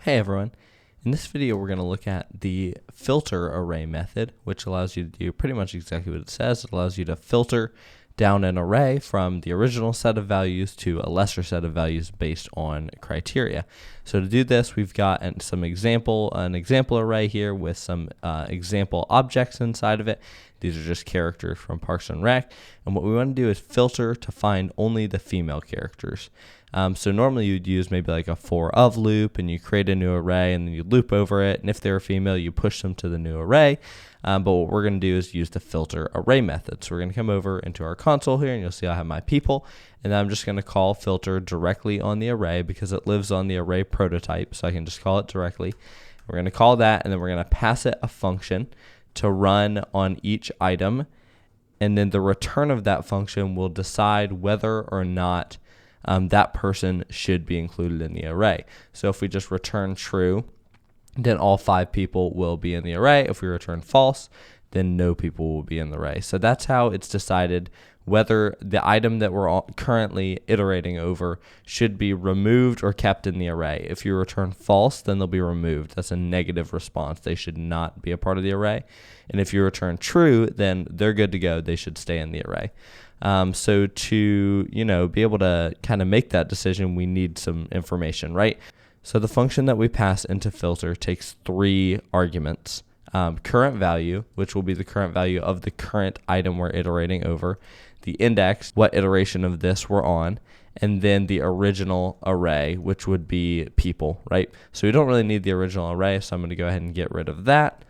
Hey everyone, in this video we're going to look at the filter array method, which allows you to do pretty much exactly what it says. It allows you to filter down an array from the original set of values to a lesser set of values based on criteria. So to do this, we've got an example array here with some example objects inside of it. These are just characters from Parks and Rec, and what we want to do is filter to find only the female characters. So normally you'd use maybe like a for of loop, and you create a new array and then you loop over it, and if they're female you push them to the new array. But what we're going to do is use the filter array method. So we're going to come over into our console here, and you'll see I have my people, and then I'm just going to call filter directly on the array because it lives on the array prototype, so I can just call it directly. We're going to call that, and then we're going to pass it a function to run on each item, and then the return of that function will decide whether or not that person should be included in the array. So if we just return true, then all 5 people will be in the array. If we return false, then no people will be in the array. So that's how it's decided whether the item that we're currently iterating over should be removed or kept in the array. If you return false, then they'll be removed. That's a negative response. They should not be a part of the array. And if you return true, then they're good to go. They should stay in the array. So to be able to kind of make that decision, we need some information, right? So the function that we pass into filter takes 3 arguments. Current value, which will be the current value of the current item we're iterating over, the index, what iteration of this we're on, and then the original array, which would be people, right? So we don't really need the original array, so I'm going to go ahead and get rid of that.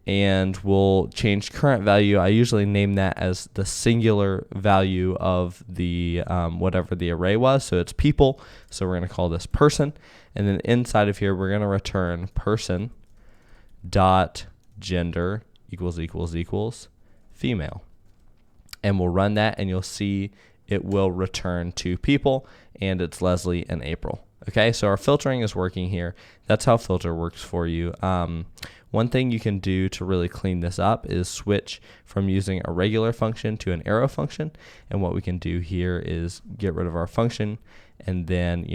And we'll change current value. I usually name that as the singular value of the whatever the array was. So it's people. So we're going to call this person. And then inside of here, we're going to return person dot gender equals female. And we'll run that, and you'll see it will return 2 people, and it's Leslie and April. Okay, so our filtering is working here. That's how filter works for you. One thing you can do to really clean this up is switch from using a regular function to an arrow function. And what we can do here is get rid of our function and then,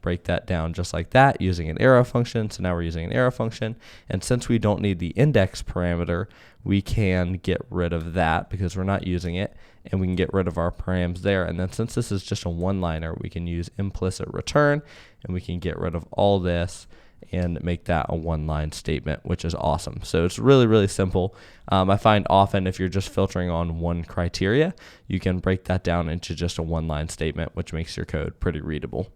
break that down just like that using an arrow function. So now we're using an arrow function. And since we don't need the index parameter, we can get rid of that because we're not using it, and we can get rid of our params there. And then since this is just a one-liner, we can use implicit return, and we can get rid of all this and make that a one-line statement, which is awesome. So it's really, really simple. I find often if you're just filtering on one criteria, you can break that down into just a one-line statement, which makes your code pretty readable.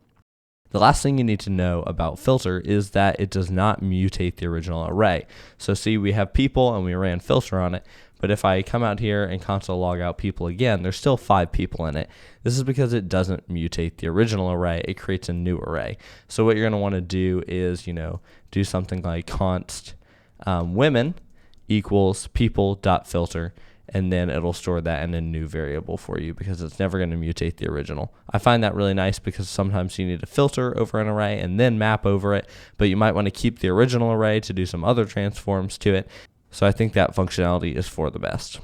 The last thing you need to know about filter is that it does not mutate the original array. So see, we have people and we ran filter on it, but if I come out here and console log out people again, there's still 5 people in it. This is because it doesn't mutate the original array, it creates a new array. So what you're going to want to do is, do something like const women equals people.filter, and then it'll store that in a new variable for you because it's never going to mutate the original. I find that really nice because sometimes you need to filter over an array and then map over it, but you might want to keep the original array to do some other transforms to it. So I think that functionality is for the best.